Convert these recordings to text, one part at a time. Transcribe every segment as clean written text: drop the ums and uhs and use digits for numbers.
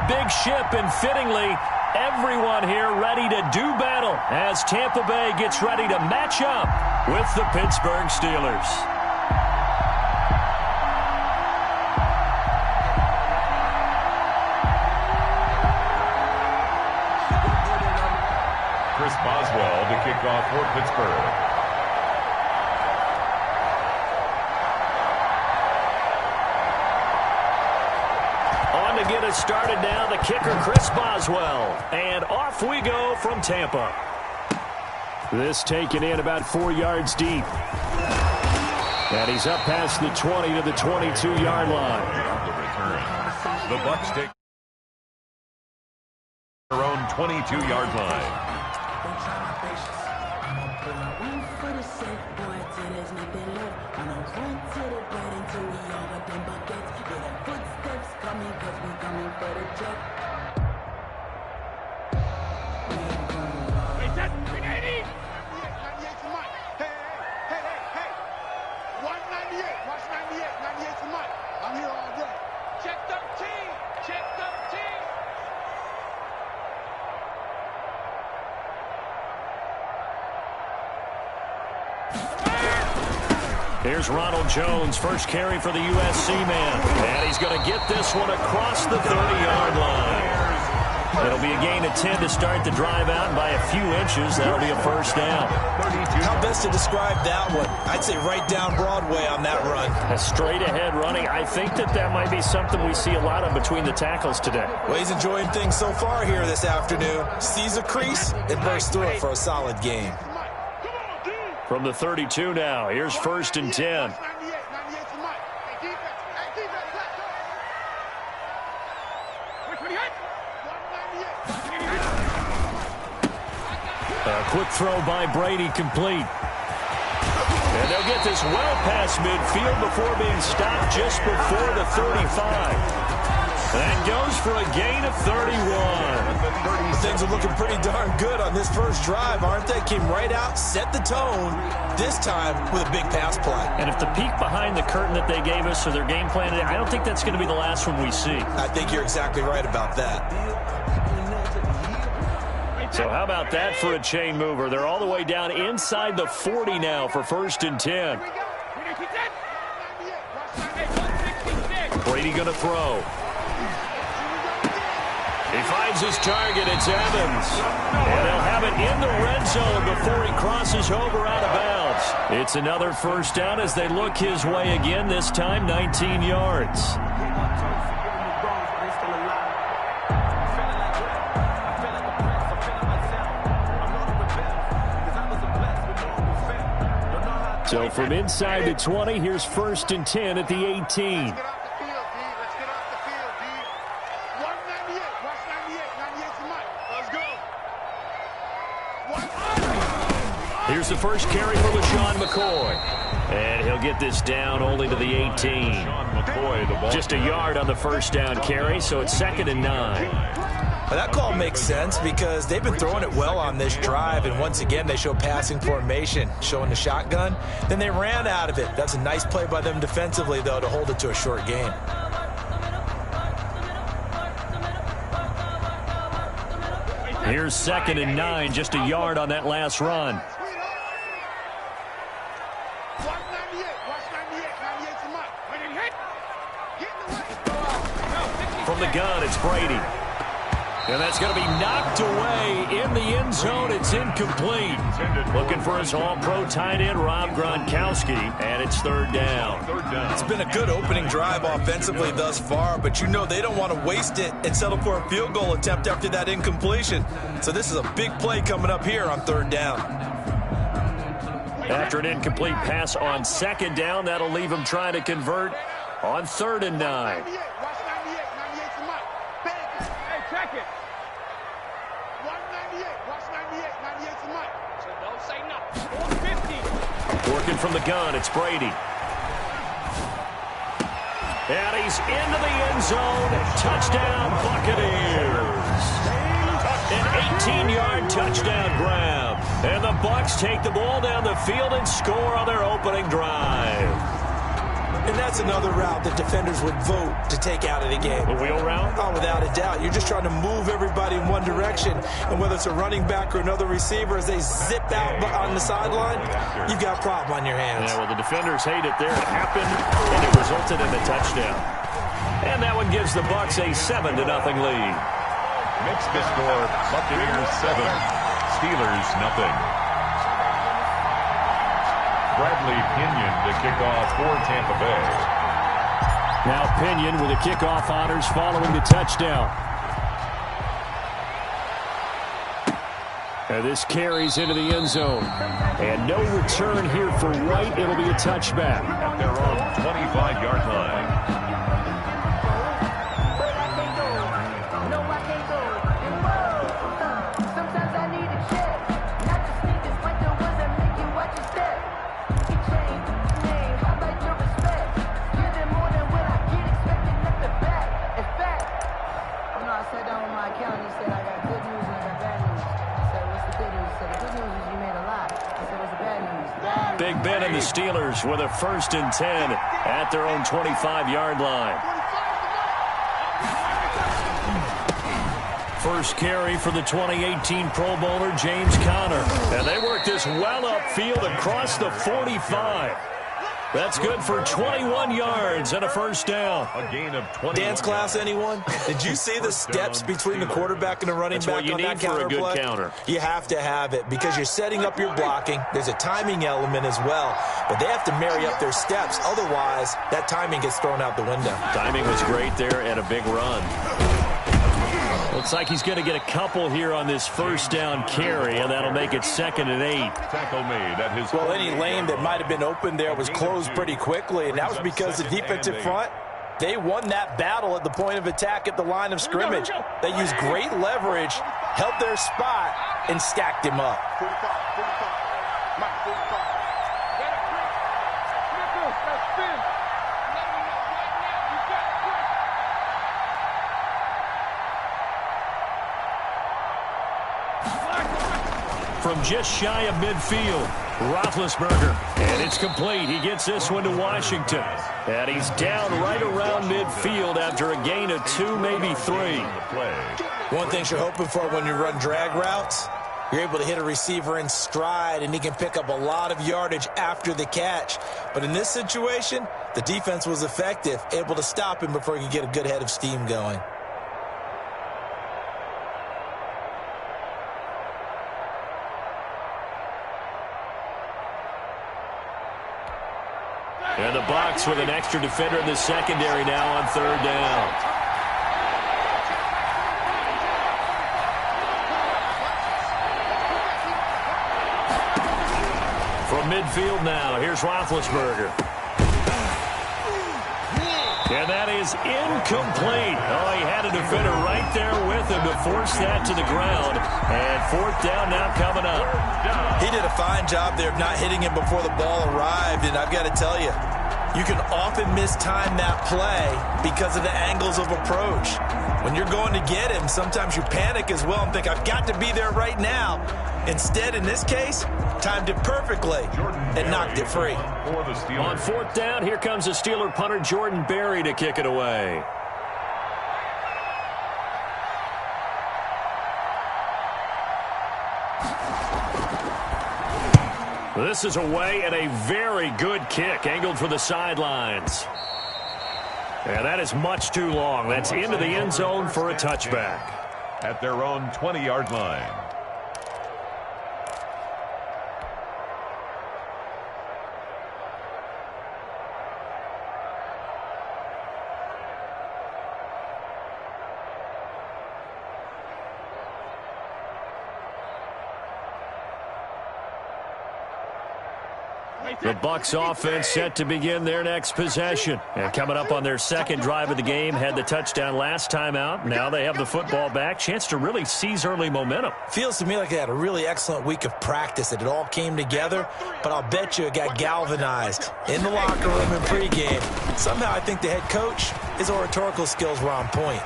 big ship, and fittingly, everyone here ready to do battle as Tampa Bay gets ready to match up with the Pittsburgh Steelers. Chris Boswell to kick off for Pittsburgh. On to get us started now, the kicker, Chris Boswell. And off we go from Tampa. This taken in about 4 yards deep. And he's up past the 20 to the 22-yard line. The return. The Bucs take their own 22-yard line. Here's Ronald Jones, first carry for the USC man. And he's going to get this one across the 30-yard line. It'll be a gain of 10 to start the drive out, and by a few inches, that'll be a first down. How best to describe that one? I'd say right down Broadway on that run. A straight-ahead running. I think that might be something we see a lot of between the tackles today. Well, he's enjoying things so far here this afternoon. Sees a crease and bursts through it for a solid game. From the 32 now, here's first and 10. A quick throw by Brady, complete. And they'll get this well past midfield before being stopped just before the 35. And goes for a gain of 31. Things are looking pretty darn good on this first drive, aren't they? Came right out, set the tone, this time with a big pass play. And if the peek behind the curtain that they gave us or their game plan, I don't think that's going to be the last one we see. I think you're exactly right about that. So how about that for a chain mover? They're all the way down inside the 40 now for first and 10. Brady going to throw. He finds his target. It's Evans. And they'll have it in the red zone before he crosses over out of bounds. It's another first down as they look his way again, this time 19 yards. So from inside the 20, here's first and 10 at the 18. Here's the first carry for LaShawn McCoy. And he'll get this down only to the 18. Just a yard on the first down carry, so it's second and 9. Well, that call makes sense because they've been throwing it well on this drive, and once again they show passing formation, showing the shotgun. Then they ran out of it. That's a nice play by them defensively, though, to hold it to a short gain. Here's second and 9, just a yard on that last run. From the gun, it's Brady. And that's going to be knocked away in the end zone. It's incomplete. Looking for his all-pro tight end, Rob Gronkowski, and it's third down. It's been a good opening drive offensively thus far, but you know they don't want to waste it and settle for a field goal attempt after that incompletion. So this is a big play coming up here on third down. After an incomplete pass on second down, that'll leave him trying to convert on third and 9. Working from the gun, it's Brady. And he's into the end zone. Touchdown, Buccaneers. An 18-yard touchdown grab. And the Bucs take the ball down the field and score on their opening drive. And that's another route that defenders would vote to take out of the game. The wheel route? Oh, without a doubt. You're just trying to move everybody in one direction. And whether it's a running back or another receiver, as they zip out on the sideline, you've got a problem on your hands. Yeah, well, the defenders hate it there. It happened, and it resulted in a touchdown. And that one gives the Bucs a 7-0 lead. Makes the score Buccaneers 7, Steelers 0. Bradley Pinion to kick off for Tampa Bay. Now Pinion with the kickoff honors following the touchdown. And this carries into the end zone. And no return here for White. It'll be a touchback. At their own 25-yard line. Big Ben and the Steelers with a 1st and 10 at their own 25-yard line. First carry for the 2018 Pro Bowler, James Conner. And they work this well upfield across the 45. That's good for 21 yards and a 1st down. A gain of 20. Dance class, anyone? Did you see the steps between the quarterback and the running back on that counter play? That's what you need for a good counter. You have to have it because you're setting up your blocking. There's a timing element as well, but they have to marry up their steps. Otherwise, that timing gets thrown out the window. Timing was great there and a big run. Looks like he's going to get a couple here on this 1st down carry, and that'll make it 2nd and 8. Tackle made at his. Well, any lane that might have been open there was closed pretty quickly, and that was because the defensive front, they won that battle at the point of attack at the line of scrimmage. They used great leverage, held their spot, and stacked him up. From just shy of midfield, Roethlisberger. And it's complete. He gets this one to Washington. And he's down right around midfield after a gain of 2, maybe 3. One thing you're hoping for when you run drag routes, you're able to hit a receiver in stride, and he can pick up a lot of yardage after the catch. But in this situation, the defense was effective, able to stop him before he could get a good head of steam going. And the Bucs with an extra defender in the secondary now on 3rd down. From midfield now, here's Roethlisberger. And that is incomplete. Oh, he had a defender right there with him to force that to the ground. And 4th down now coming up. He did a fine job there of not hitting him before the ball arrived, and I've got to tell you, you can often mistime that play because of the angles of approach. When you're going to get him, sometimes you panic as well and think, I've got to be there right now. Instead, in this case, timed it perfectly and knocked it free. On 4th down, here comes the Steeler punter Jordan Berry to kick it away. This is away and a very good kick, angled for the sidelines. And that is much too long. That's into the end zone for a touchback. At their own 20-yard line. The Bucs offense set to begin their next possession. And coming up on their 2nd drive of the game, had the touchdown last time out. Now they have the football back. Chance to really seize early momentum. Feels to me like they had a really excellent week of practice, that it all came together. But I'll bet you it got galvanized in the locker room in pregame. Somehow I think the head coach, his oratorical skills were on point.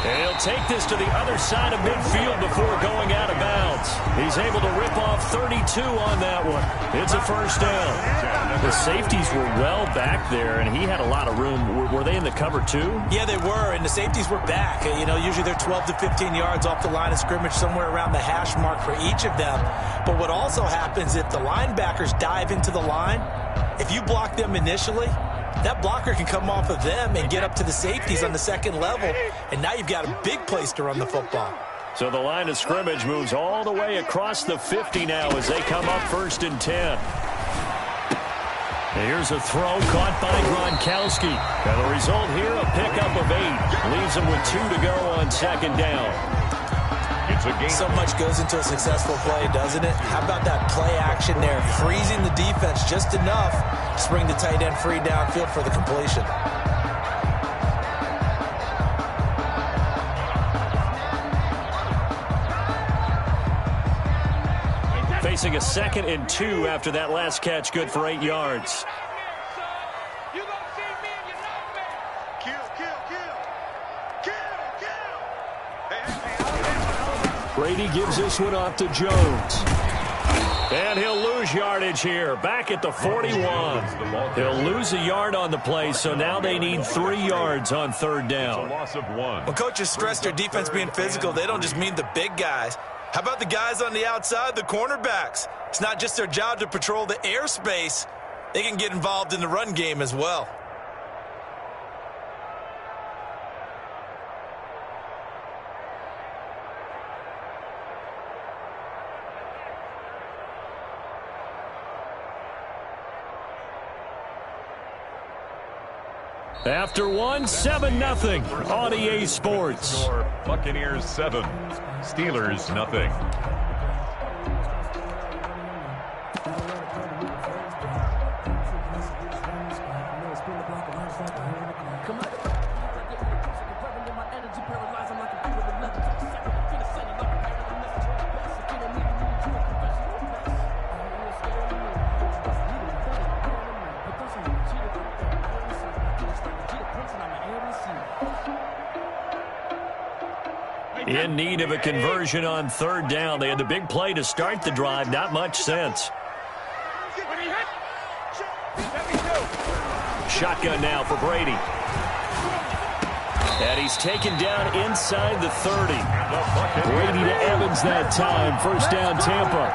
And he'll They'll take this to the other side of midfield before going out of bounds. He's able to rip off 32 on that one. It's a first down. The safeties were well back there, and he had a lot of room. Were they in the cover too? Yeah, they were, and the safeties were back. You know, usually they're 12 to 15 yards off the line of scrimmage, somewhere around the hash mark for each of them. But what also happens if the linebackers dive into the line, if you block them initially, that blocker can come off of them and get up to the safeties on the second level, and now you've got a big place to run the football. So the line of scrimmage moves all the way across the 50 now as they come up 1st and 10. Here's a throw caught by Gronkowski. And the result here, a pickup of 8. Leaves him with 2 to go on 2nd down. So much goes into a successful play, doesn't it? How about that play action there? Freezing the defense just enough to spring the tight end free downfield for the completion. Facing a 2nd and 2 after that last catch, good for 8 yards. Brady gives this one off to Jones. And he'll lose yardage here, back at the 41. He'll lose a yard on the play, so now they need 3 yards on 3rd down. Loss of 1. When coaches stress their defense being physical, they don't just mean the big guys. How about the guys on the outside, the cornerbacks? It's not just their job to patrol the airspace. They can get involved in the run game as well. After 1, 7-0 on EA Sports. Buccaneers 7, Steelers nothing. In need of a conversion on 3rd down. They had the big play to start the drive. Not much sense. Shotgun now for Brady. And he's taken down inside the 30. Brady to Evans that time. First down, Tampa.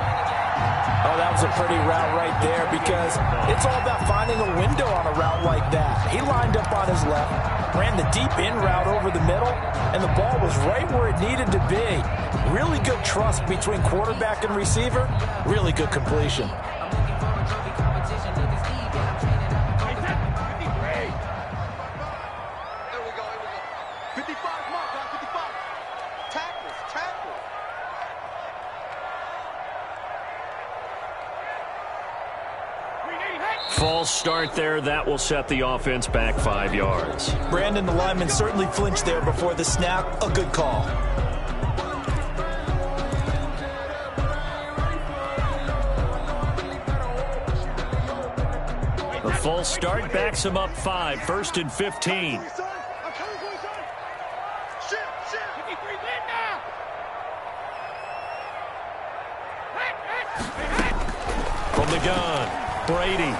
Oh, that was a pretty route right there because it's all about finding a window on a route like that. He lined up on his left, ran the deep in route over the middle, and the ball was right where it needed to be. Really good trust between quarterback and receiver. Really good completion. False start there. That will set the offense back 5 yards. Brandon, the lineman certainly flinched there before the snap. A good call. The false start backs him up 5. 1st and 15. From the gun, Brady.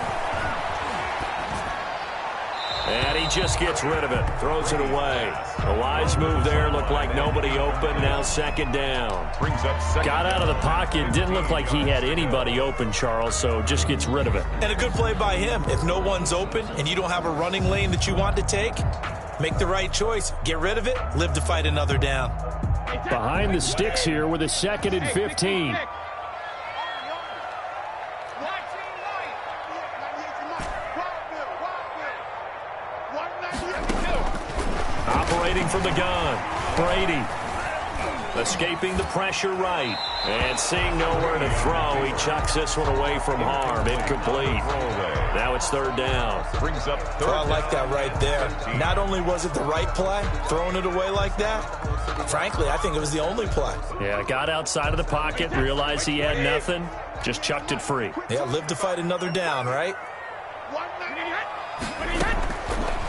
And he just gets rid of it. Throws it away. A wise move there. Looked like nobody open. Now 2nd down. Brings up 2nd. Got out of the pocket. Didn't look like he had anybody open, Charles, so just gets rid of it. And a good play by him. If no one's open and you don't have a running lane that you want to take, make the right choice. Get rid of it. Live to fight another down. Behind the sticks here with a 2nd and 15. Operating from the gun, Brady. Escaping the pressure right. And seeing nowhere to throw, he chucks this one away from harm. Incomplete. Now it's 3rd down. Brings up 3rd. I like that right there. Not only was it the right play, throwing it away like that, frankly, I think it was the only play. Yeah, got outside of the pocket, realized he had nothing, just chucked it free. Yeah, live to fight another down, right?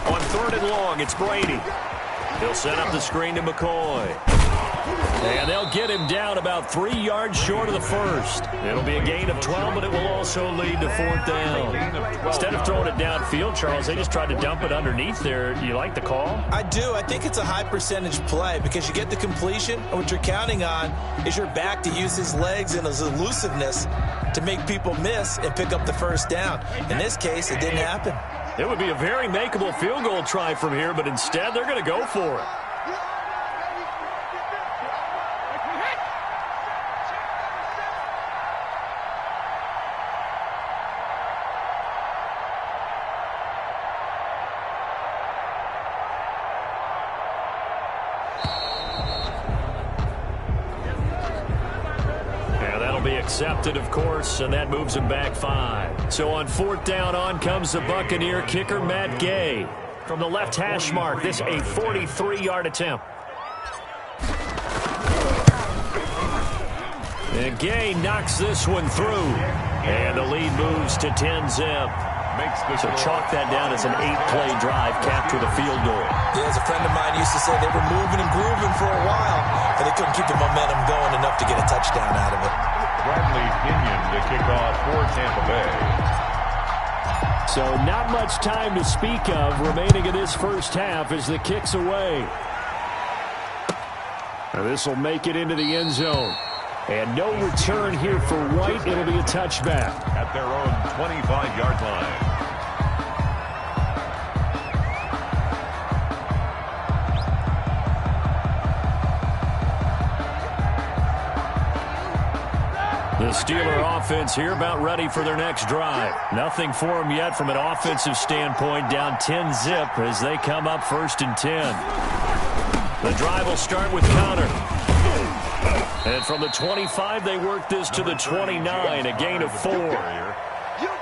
On 3rd and long, it's Brady. He'll set up the screen to McCoy. And they'll get him down about 3 yards short of the first. It'll be a gain of 12, but it will also lead to 4th down. Instead of throwing it downfield, Charles, they just tried to dump it underneath there. Do you like the call? I do. I think it's a high percentage play because you get the completion, and what you're counting on is your back to use his legs and his elusiveness to make people miss and pick up the first down. In this case, it didn't happen. It would be a very makeable field goal try from here, but instead they're going to go for it. Accepted, of course, and that moves him back 5. So on 4th down, on comes the Buccaneer kicker, Matt Gay. From the left hash mark, this a 43-yard attempt. And Gay knocks this one through. And the lead moves to 10-zip. So chalk that down as an 8-play drive capped with a field goal. Yeah, as a friend of mine used to say, they were moving and grooving for a while, but they couldn't keep the momentum going enough to get a touchdown out of it. Bradley Pinion to kick off for Tampa Bay. So not much time to speak of remaining in this first half as the kick's away. Now this will make it into the end zone. And no return here for White. It'll be a touchback. At their own 25-yard line. The Steeler offense here about ready for their next drive. Nothing for them yet from an offensive standpoint, down 10-zip as they come up 1st and 10. The drive will start with Connor. And from the 25, they work this to the 29, a gain of 4.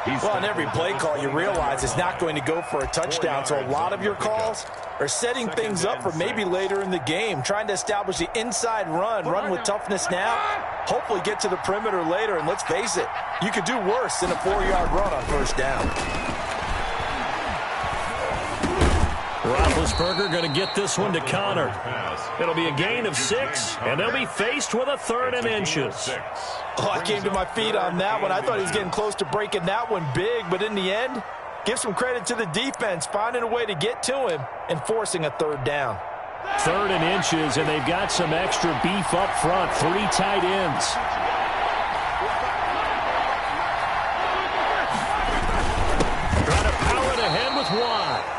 Well, on every play call, you realize it's not going to go for a touchdown, so a lot of your calls are setting things up for maybe later in the game, trying to establish the inside run with toughness now, hopefully get to the perimeter later, and let's face it, you could do worse than a 4-yard run on 1st down. Roethlisberger going to get this one to Connor. It'll be a gain of 6, and they'll be faced with a 3rd and inches. Oh, I came to my feet on that one. I thought he was getting close to breaking that one big, but in the end, give some credit to the defense, finding a way to get to him and forcing a 3rd down. 3rd and inches, and they've got some extra beef up front. 3 tight ends. Trying to power it ahead with Watt.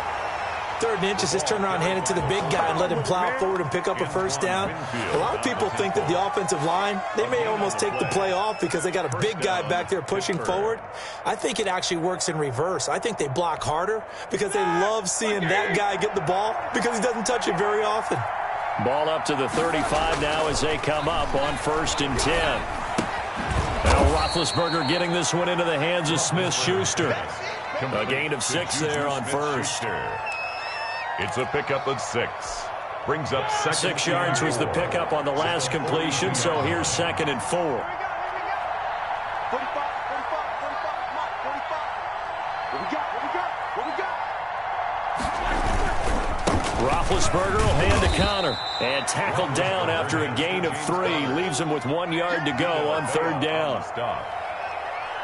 3rd and inches, just turn around, hand it to the big guy, and let him plow forward and pick up a 1st down. A lot of people think that the offensive line, they may almost take the play off because they got a big guy back there pushing forward. I think it actually works in reverse. I think they block harder because they love seeing that guy get the ball because he doesn't touch it very often. Ball up to the 35 now as they come up on 1st and 10. Now Roethlisberger getting this one into the hands of Smith-Schuster. A gain of 6 there on 1st. It's a pickup of 6. Brings up 2nd. 6 yards was the pickup on the last completion, so here's 2nd and 4. Roethlisberger will hand to Connor. And tackled down after a gain of 3. Leaves him with 1 yard to go on 3rd down.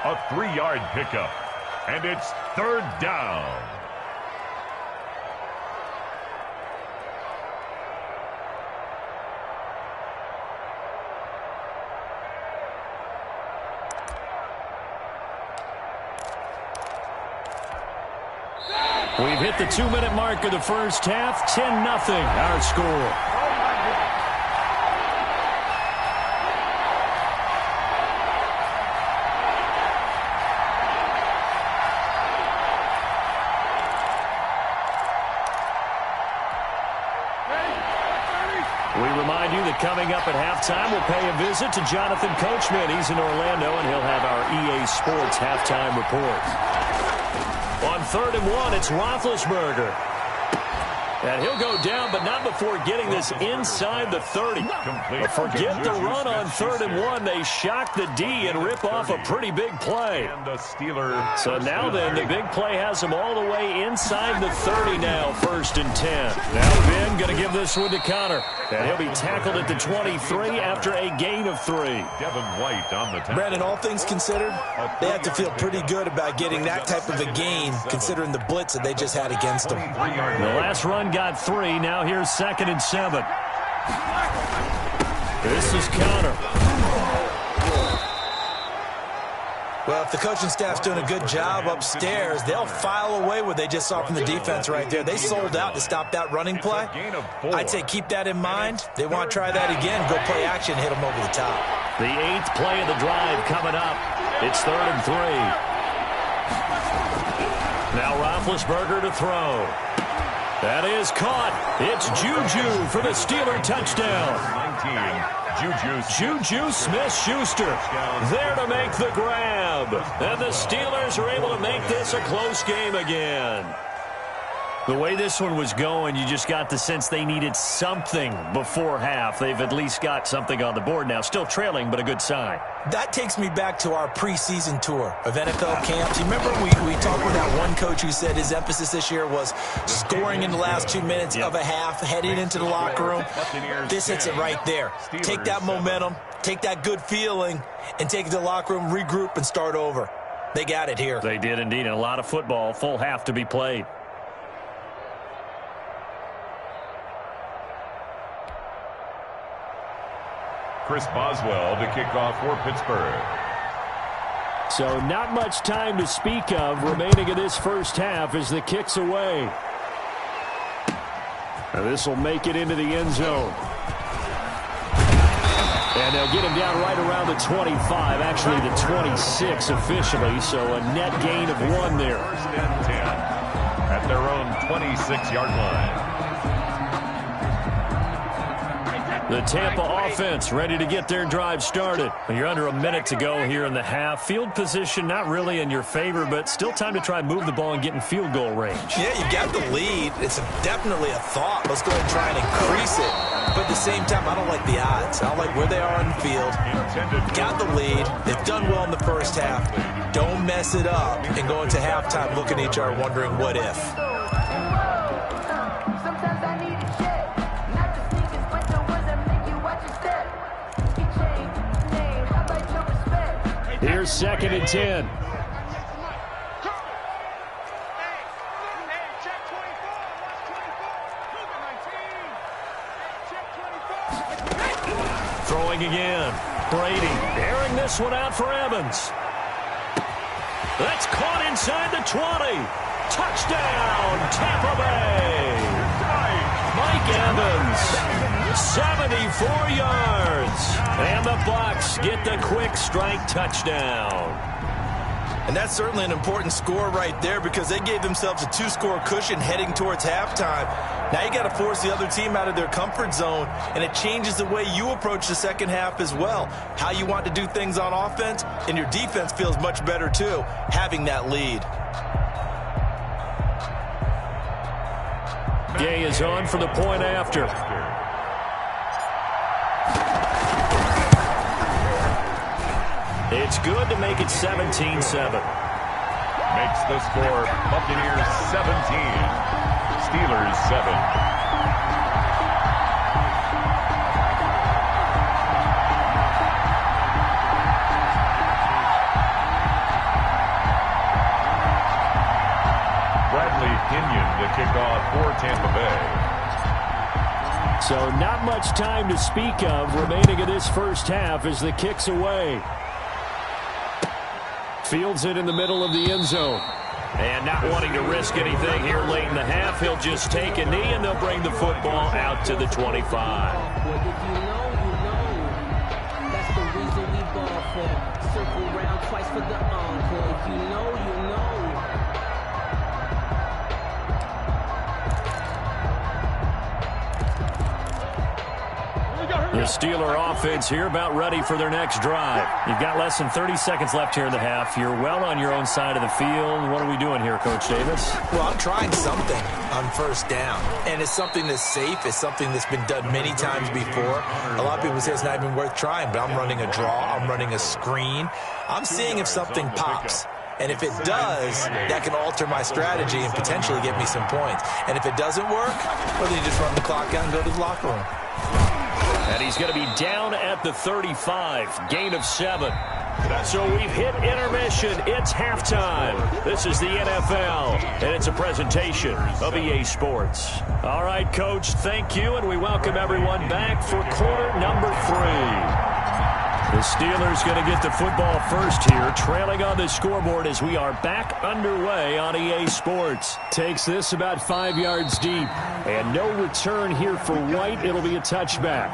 A 3-yard pickup. And it's 3rd down. We've hit the 2-minute mark of the first half. 10-0 our score. We remind you that coming up at halftime, we'll pay a visit to Jonathan Coachman. He's in Orlando, and he'll have our EA Sports halftime report. On 3rd and 1, it's Roethlisberger. And he'll go down, but not before getting this inside the 30. But forget the run on 3rd and 1. They shock the D and rip off a pretty big play. So now then, the big play has them all the way inside the 30 now, 1st and 10. Now Ben going to give this one to Connor. And he'll be tackled at the 23 after a gain of 3. Devin White on the tackle. Brandon, all things considered, they have to feel pretty good about getting that type of a gain, considering the blitz that they just had against them. The last run got 3. Now here's 2nd and 7. This is Connor. Well, if the coaching staff's doing a good job upstairs, they'll file away what they just saw from the defense right there. They sold out to stop that running play. I'd say keep that in mind. They want to try that again. Go play action, hit them over the top. The 8th play of the drive coming up. It's 3rd and 3. Now Roethlisberger to throw. That is caught. It's Juju for the Steeler touchdown. 19. Juju Smith-Schuster there to make the grab. And the Steelers are able to make this a close game again. The way this one was going, you just got the sense they needed something before half. They've at least got something on the board now. Still trailing, but a good sign. That takes me back to our preseason tour of NFL camps. You remember we talked with that one coach who said his emphasis this year was scoring in the last 2 minutes of a half, heading into the locker room. This hits it right there. Take that momentum, take that good feeling, and take it to the locker room, regroup, and start over. They got it here. They did indeed, and a lot of football, full half to be played. Chris Boswell to kick off for Pittsburgh. So not much time to speak of remaining in this first half as the kick's away. Now this will make it into the end zone. And they'll get him down right around the 25, actually the 26 officially, so a net gain of 1 there. 1st and 10 at their own 26-yard line. The Tampa offense ready to get their drive started. You're under a minute to go here in the half. Field position not really in your favor, but still time to try and move the ball and get in field goal range. Yeah, you got the lead. It's definitely a thought. Let's go ahead and try and increase it. But at the same time, I don't like the odds. I don't like where they are on the field. Got the lead. They've done well in the first half. Don't mess it up and go into halftime looking at each other wondering what if. Here's 2nd and 10. Throwing again. Brady airing this one out for Evans. That's caught inside the 20. Touchdown, Tampa Bay. Mike Evans, 74 yards. And the Bucs get the quick strike touchdown. And that's certainly an important score right there because they gave themselves a 2-score cushion heading towards halftime. Now you got to force the other team out of their comfort zone, and it changes the way you approach the second half as well. How you want to do things on offense, and your defense feels much better too, having that lead. Gay is on for the point after. It's good to make it 17-7. Makes the score Buccaneers 17, Steelers 7. Bradley Pinion to kick off for Tampa Bay. So not much time to speak of remaining in this first half as the kick's away. Fields it in the middle of the end zone. And not wanting to risk anything here late in the half, he'll just take a knee and they'll bring the football out to the 25. If you know, you know. That's the reason we ball for. Circle round twice for the encore. If you know, you know. The Steeler offense here about ready for their next drive. You've got less than 30 seconds left here in the half. You're well on your own side of the field. What are we doing here, Coach Davis? Well, I'm trying something. on first down. And it's something that's safe. It's something that's been done many times before. A lot of people say it's not even worth trying, but I'm running a draw. I'm running a screen. I'm seeing if something pops. And if it does, that can alter my strategy and potentially get me some points. And if it doesn't work, well, then you just run the clock out and go to the locker room. And he's going to be down at the 35, gain of 7. So we've hit intermission. It's halftime. This is the NFL, and it's a presentation of EA Sports. All right, Coach, thank you, and we welcome everyone back for quarter number 3. The Steelers going to get the football first here, trailing on the scoreboard as we are back underway on EA Sports. Takes this about 5 yards deep, and no return here for White. It'll be a touchback.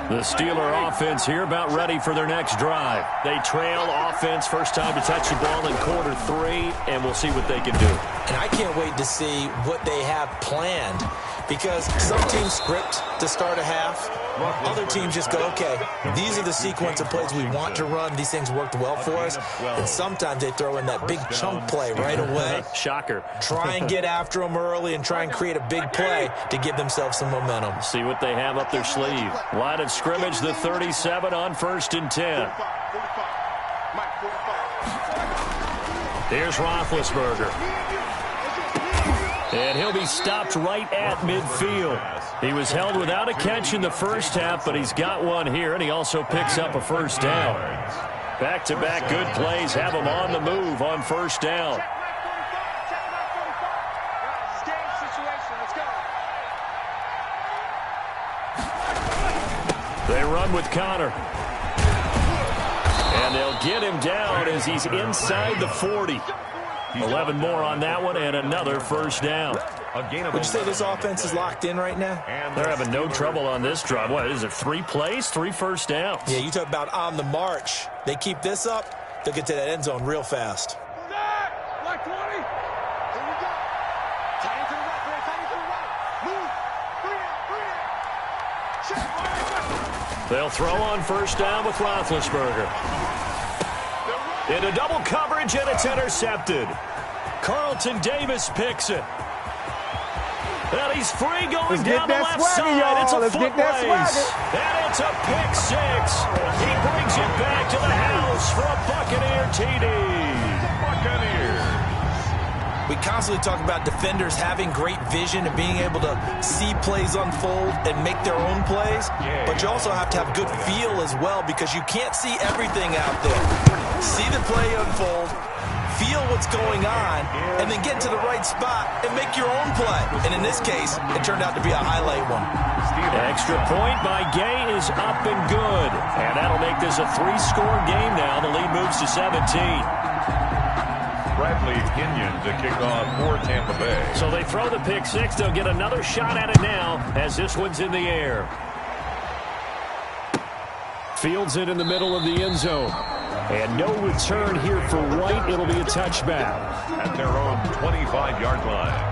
The Steeler offense here about ready for their next drive. They trail offense, first time to touch the ball in quarter 3, and we'll see what they can do. And I can't wait to see what they have planned, because some teams script to start a half. Other teams just go, okay, these are the sequence of plays we want to run. These things worked well for us. And sometimes they throw in that big chunk play right away. Shocker. Try and get after them early and try and create a big play to give themselves some momentum. See what they have up their sleeve. Line of scrimmage, the 37 on 1st and 10. Here's Roethlisberger. And he'll be stopped right at midfield. He was held without a catch in the first half, but he's got one here, and he also picks up a first down. Back-to-back good plays have him on the move on first down. They run with Connor. And they'll get him down as he's inside the 40. 11 more on that one, and another first down. Would you say this offense is locked in right now? They're having no trouble on this drive. What is it, 3 plays, 3 first downs? Yeah, you talk about on the march. They keep this up, they'll get to that end zone real fast. They'll throw on first down with Roethlisberger. Into double coverage, and it's intercepted. Carlton Davis picks it. And he's free going down the left side. It's a foot race. And it's a pick 6. He brings it back to the house for a Buccaneer TD. Buccaneers. We constantly talk about defenders having great vision and being able to see plays unfold and make their own plays. But you also have to have good feel as well, because you can't see everything out there. See the play unfold, feel what's going on, and then get to the right spot and make your own play. And in this case, it turned out to be a highlight one. Extra point by Gay is up and good. And that'll make this a 3-score game now. The lead moves to 17. Bradley Kenyon to kick off for Tampa Bay. So they throw the pick 6. They'll get another shot at it now as this one's in the air. Fields it in the middle of the end zone. And no return here for White. It'll be a touchback. At their own 25-yard line.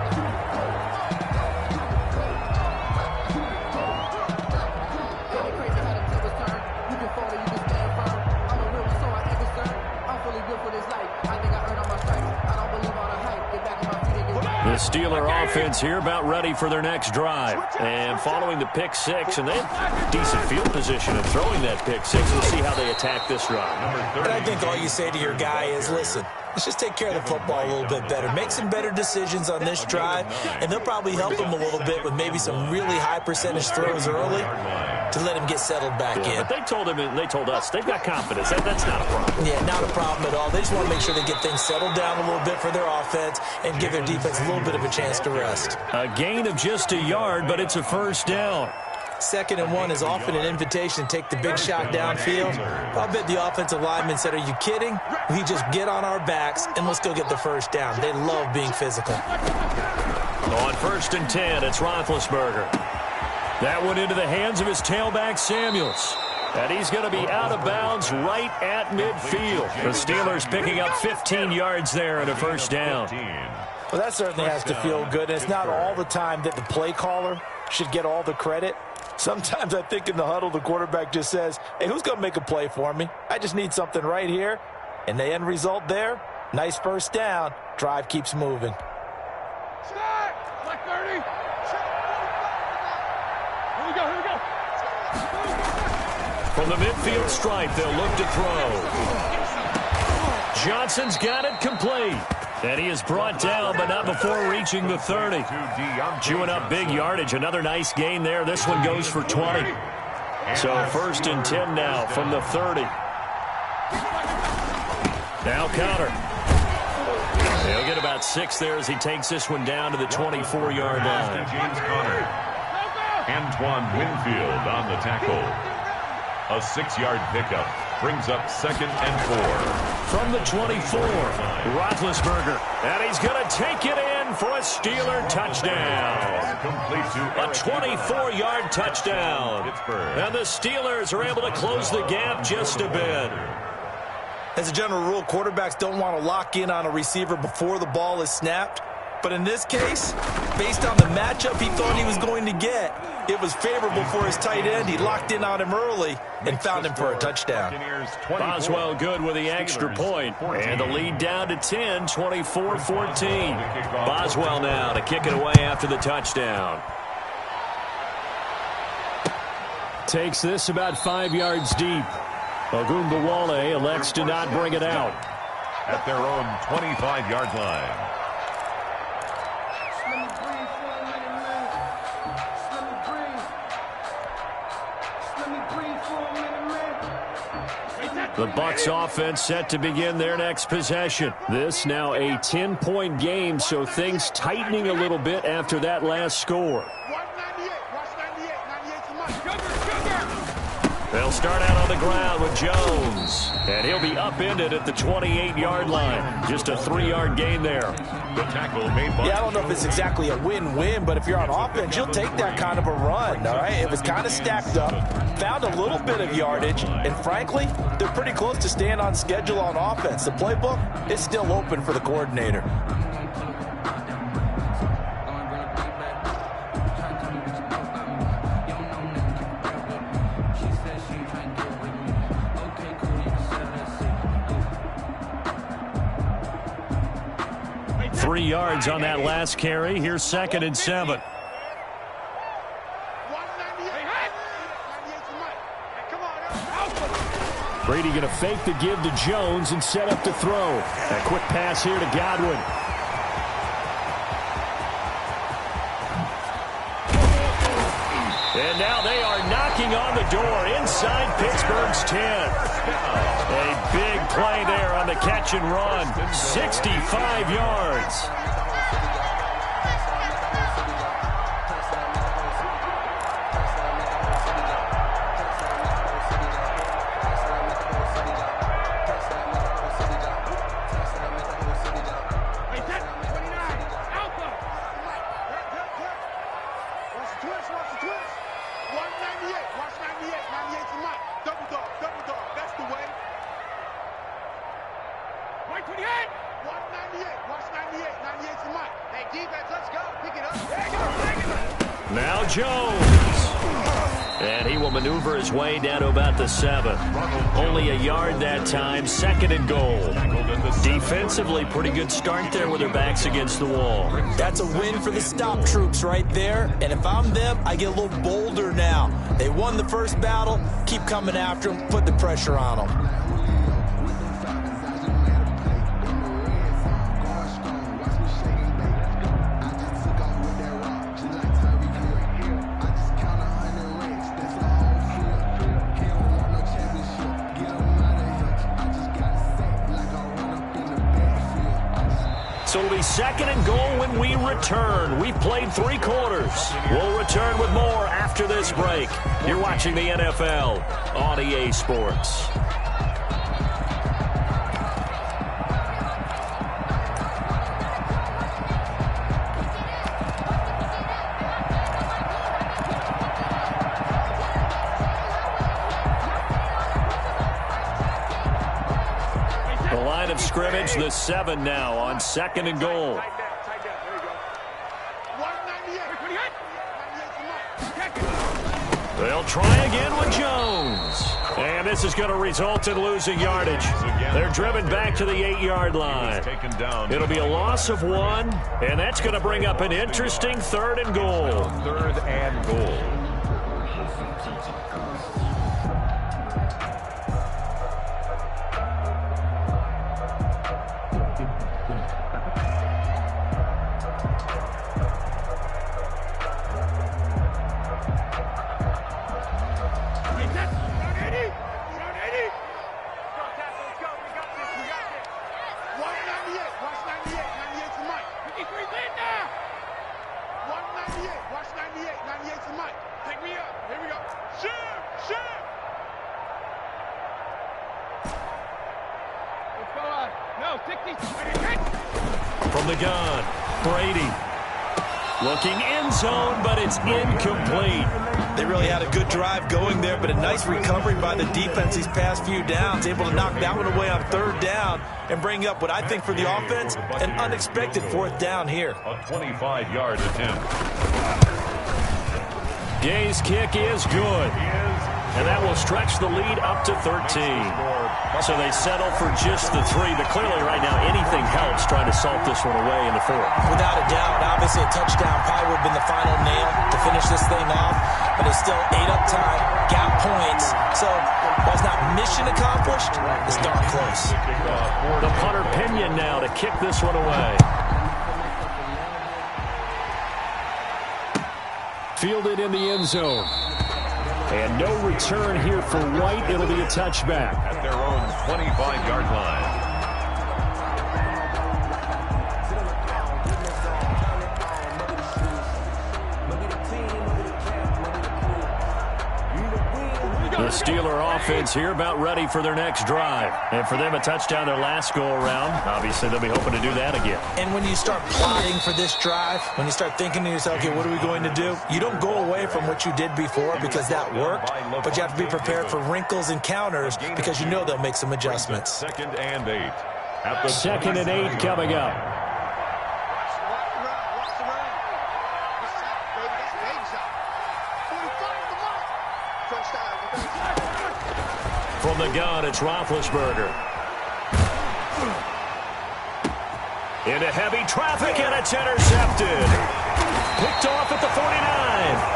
The Steeler offense here about ready for their next drive. And following the pick 6, and they have decent field position of throwing that pick 6. We'll see how they attack this drive. And I think all you say to your guy is, listen, let's just take care of the football a little bit better. Make some better decisions on this drive, and they'll probably help him a little bit with maybe some really high percentage throws early to let him get settled back in. But they told him, and they told us, they've got confidence. That's not a problem. Yeah, not a problem at all. They just want to make sure they get things settled down a little bit for their offense and give their defense a little bit of a chance to rest. A gain of just a yard, but it's a first down. 2nd and 1 is often an invitation to take the big shot downfield. I'll bet the offensive lineman said, are you kidding? We just get on our backs and let's go get the first down. They love being physical. On 1st and 10, it's Roethlisberger. That one into the hands of his tailback, Samuels. And he's going to be out of bounds right at midfield. The Steelers picking up 15 yards there and a first down. Well, that certainly has to feel good. And it's not all the time that the play caller should get all the credit. Sometimes I think in the huddle, the quarterback just says, hey, who's going to make a play for me? I just need something right here. And the end result there, nice first down. Drive keeps moving. From the midfield stripe, they'll look to throw. Johnson's got it complete. And he is brought down, but not before reaching the 30. Chewing up big yardage. Another nice gain there. This one goes for 20. So 1st and 10 now from the 30. Now Conner. He'll get about 6 there as he takes this one down to the 24-yard line. James Conner. Antoine Winfield on the tackle. A 6-yard pickup brings up 2nd and 4. From the 24, Roethlisberger. And he's going to take it in for a Steeler touchdown. A 24-yard touchdown. And the Steelers are able to close the gap just a bit. As a general rule, quarterbacks don't want to lock in on a receiver before the ball is snapped. But in this case, based on the matchup he thought he was going to get, it was favorable for his tight end. He locked in on him early and found him for a touchdown. Boswell good with the extra point. And the lead down to 10, 24-14. Boswell now to kick it away after the touchdown. Takes this about 5 yards deep. Ogunbowale elects to not bring it out. At their own 25-yard line. The Bucs offense set to begin their next possession. This now a 10-point game, so things tightening a little bit after that last score. They'll start out on the ground with Jones. And he'll be upended at the 28-yard line. Just a 3-yard gain there. The tackle made by... Yeah, I don't know if it's exactly a win-win, but if you're on offense, you'll take that kind of a run, all right? It was kind of stacked up, found a little bit of yardage, and frankly, they're pretty close to staying on schedule on offense. The playbook is still open for the coordinator. Three yards on that last carry. Here's 2nd and 7. Brady going to fake the give to Jones and set up to throw. A quick pass here to Godwin. And now they are knocking on the door inside Pittsburgh's 10. A big play there on the catch and run. 65 yards. Now Jones. And he will maneuver his way down to about the 7. Only a yard that time. 2nd and goal. Defensively, pretty good start there with their backs against the wall. That's a win for the stop troops right there. And if I'm them, I get a little bolder now. They won the first battle. Keep coming after them. Put the pressure on them. So it'll be 2nd and goal when we return. We've played 3 quarters. We'll return with more after this break. You're watching the NFL on EA Sports. Of scrimmage, the 7 now on 2nd and goal. They'll try again with Jones. And this is going to result in losing yardage. They're driven back to the 8-yard line. It'll be a loss of 1, and that's going to bring up an interesting 3rd and goal. 3rd and goal. From the gun, Brady. Looking end zone, but it's incomplete. They really had a good drive going there, but a nice recovery by the defense these past few downs. Able to knock that one away on 3rd down and bring up what I think for the offense, an unexpected 4th down here. A 25-yard attempt. Gay's kick is good. And that will stretch the lead up to 13. So they settle for just the 3, but clearly right now anything helps trying to salt this one away in the 4th. Without a doubt, obviously a touchdown probably would have been the final nail to finish this thing off, but it's still 8 up time, got points. So while it's not mission accomplished, it's darn close. The punter Pinion now to kick this one away. Fielded in the end zone. And no return here for White. It'll be a touchback. At their own 25-yard line. The Steeler offense here about ready for their next drive. And for them, a touchdown their last go-around. Obviously, they'll be hoping to do that again. And when you start plotting for this drive, when you start thinking to yourself, okay, what are we going to do? You don't go away from what you did before because that worked, but you have to be prepared for wrinkles and counters because you know they'll make some adjustments. 2nd and 8. At the 2nd and 8 coming up. From the gun, it's Roethlisberger. Into heavy traffic, and it's intercepted. Picked off at the 49.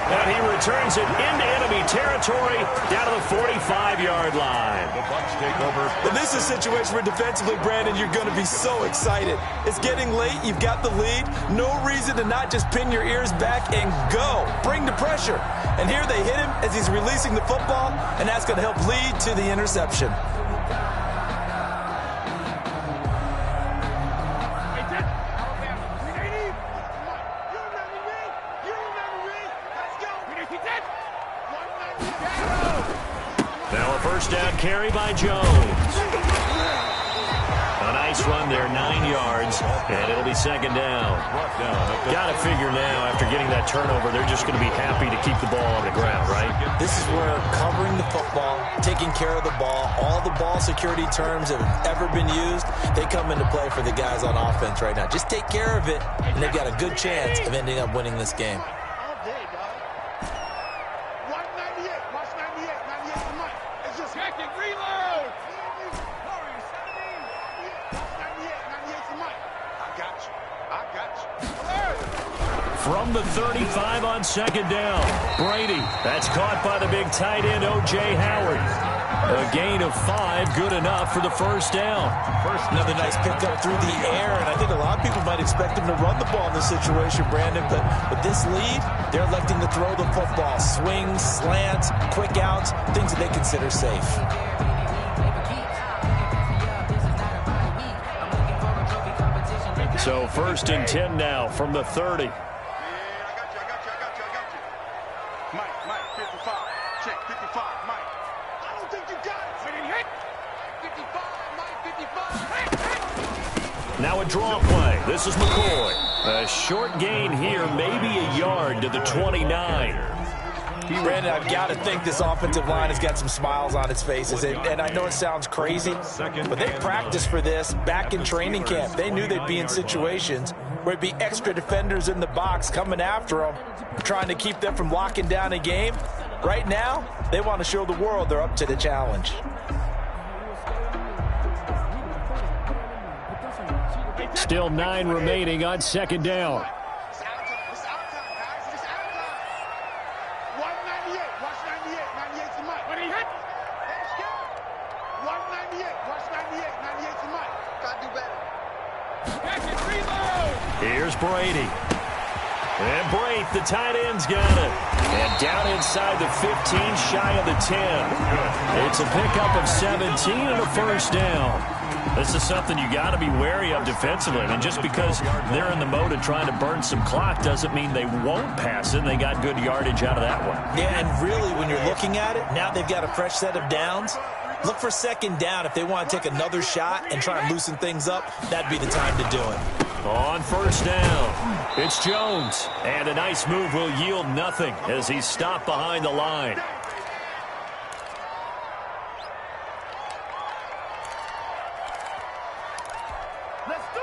And he returns it into enemy territory down to the 45-yard line. The Bucs take over. And this is a situation where defensively, Brandon, you're going to be so excited. It's getting late. You've got the lead. No reason to not just pin your ears back and go. Bring the pressure. And here they hit him as he's releasing the football, and that's going to help lead to the interception. Now a first down carry by Jones. A nice run there, 9 yards, and it'll be 2nd down. Got to figure now, after getting that turnover, they're just going to be happy to keep the ball on the ground, right? This is where covering the football, taking care of the ball, all the ball security terms that have ever been used, they come into play for the guys on offense right now. Just take care of it, and they've got a good chance of ending up winning this game. From the 35 on 2nd down, Brady. That's caught by the big tight end, O.J. Howard. A gain of 5, good enough for the first down. Another nice pickup through the air, and I think a lot of people might expect him to run the ball in this situation, Brandon, but with this lead, they're electing to throw the football. Swings, slants, quick outs, things that they consider safe. So 1st and 10 now from the 30. Now a draw play. This is McCoy. A short gain here, maybe a yard to the 29. Brandon, I've got to think this offensive line has got some smiles on its faces. And I know it sounds crazy, but they practiced for this back in training camp. They knew they'd be in situations where it'd be extra defenders in the box coming after them, trying to keep them from locking down a game. Right now, they want to show the world they're up to the challenge. Still 9 remaining on second down. Here's Brady. And Braith, the tight end's got it. And down inside the 15, shy of the 10. It's a pickup of 17 and a first down. This is something you got to be wary of defensively. I mean, just because they're in the mode of trying to burn some clock doesn't mean they won't pass it. They got good yardage out of that one. Yeah, and really, when you're looking at it, now they've got a fresh set of downs. Look for second down. If they want to take another shot and try and loosen things up, that'd be the time to do it. On first down, it's Jones. And a nice move will yield nothing as he's stopped behind the line. Let's do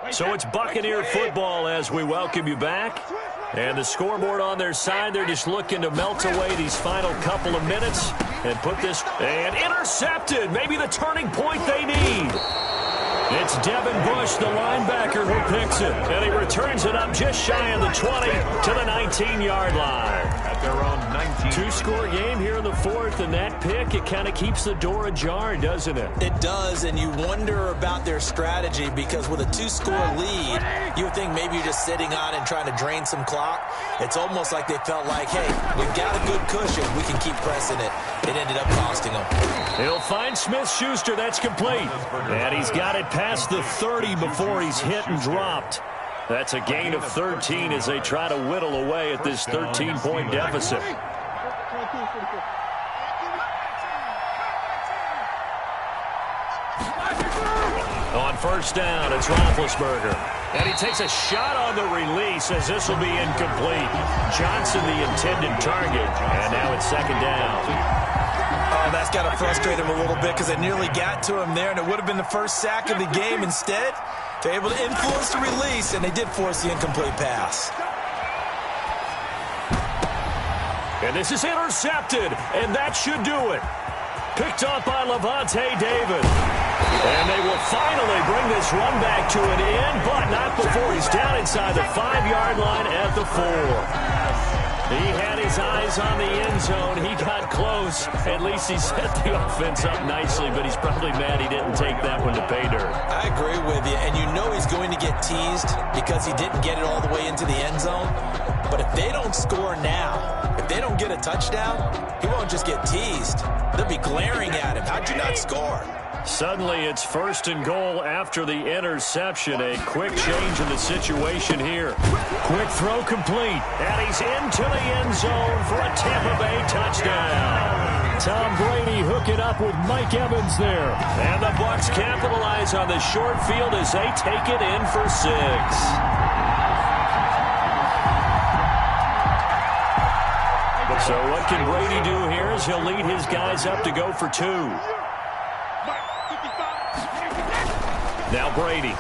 it. So it's Buccaneer football as we welcome you back. And the scoreboard on their side, they're just looking to melt away these final couple of minutes and put this... And intercepted! Maybe the turning point they need. It's Devin Bush, the linebacker, who picks it. And he returns it up just shy of the 20 to the 19-yard line. At their own 19. Two-score game here in the fourth, and that pick, it kind of keeps the door ajar, doesn't it? It does, and you wonder about their strategy because with a 2-score lead, you would think maybe you're just sitting on and trying to drain some clock. It's almost like they felt like, hey, we've got a good cushion. We can keep pressing it. It ended up costing them. He'll find Smith-Schuster. That's complete. And he's got it past the 30 before he's hit and dropped. That's a gain of 13 as they try to whittle away at this 13-point deficit. On first down, it's Roethlisberger. And he takes a shot on the release as this will be incomplete. Johnson, the intended target. And now it's second down. Oh, that's got to frustrate him a little bit because they nearly got to him there, and it would have been the first sack of the game. Instead, they're able to influence the release, and they did force the incomplete pass. And this is intercepted, and that should do it. Picked off by Levante David. And they will finally bring this run back to an end, but not before he's down inside the 5-yard line at the 4. He had his eyes on the end zone. He got close. At least he set the offense up nicely, but he's probably mad he didn't take that one to pay dirt. I agree with you, and you know he's going to get teased because he didn't get it all the way into the end zone. But if they don't score now, if they don't get a touchdown, he won't just get teased. They'll be glaring at him. How'd you not score? Suddenly, it's first and goal after the interception. A quick change in the situation here. Quick throw complete, and he's into the end zone for a Tampa Bay touchdown. Tom Brady hooking up with Mike Evans there. And the Bucs capitalize on the short field as they take it in for 6. So what can Brady do here is he'll lead his guys up to go for 2. Now Brady.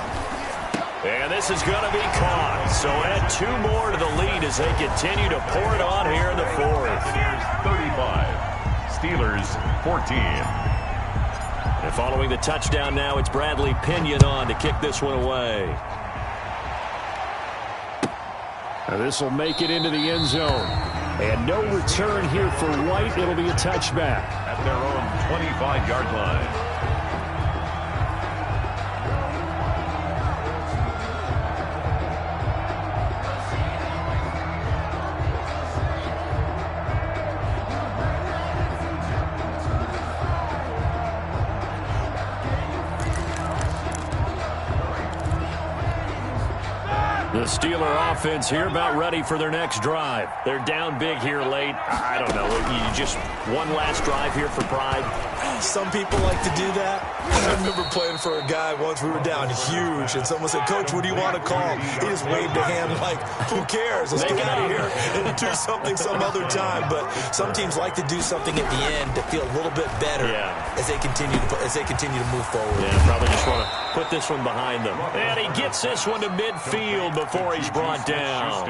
And this is going to be caught. So add 2 more to the lead as they continue to pour it on here in the fourth. 35. Steelers 14. And following the touchdown now, it's Bradley Pinion on to kick this one away. Now this will make it into the end zone. And no return here for White. It'll be a touchback. At their own 25-yard line. The Steeler offense here about ready for their next drive. They're down big here late. I don't know. You just one last drive here for pride. Some people like to do that. I remember playing for a guy once. We were down huge, and someone said, "Coach, what do you want to call?" He just waved a hand like, "Who cares? Let's get out of here and do something some other time." But some teams like to do something at the end to feel a little bit better as they continue to move forward. Yeah, probably just want to put this one behind them. And he gets this one to midfield before he's brought down.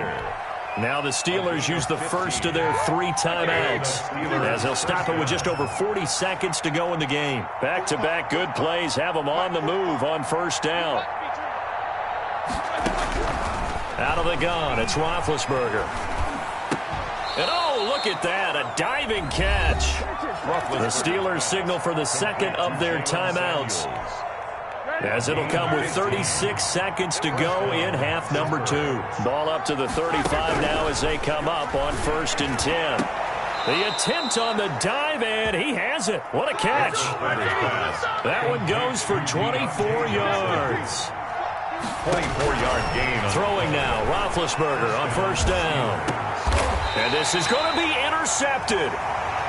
Now the Steelers use the first of their 3 timeouts, as they'll stop it with just over 40 seconds to go in the game. Back-to-back good plays have them on the move on first down. Out of the gun, it's Roethlisberger. And oh, look at that, a diving catch. The Steelers signal for the second of their timeouts, as it'll come with 36 seconds to go in half number 2. Ball up to the 35 now as they come up on 1st and 10. The attempt on the dive, and he has it. What a catch. That one goes for 24 yards. 24-yard gain. Throwing now, Roethlisberger on first down. And this is going to be intercepted.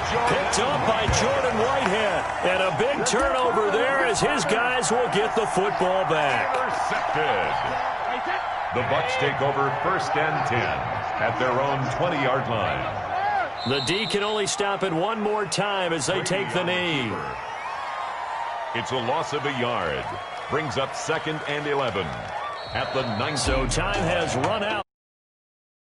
Picked up by Jordan Whitehead. And a big turnover there as his guys will get the football back. Intercepted. The Bucs take over 1st and 10 at their own 20-yard line. The D can only stop it one more time as they take the knee. It's a loss of a yard. Brings up 2nd and 11 at the 9. So time has run out.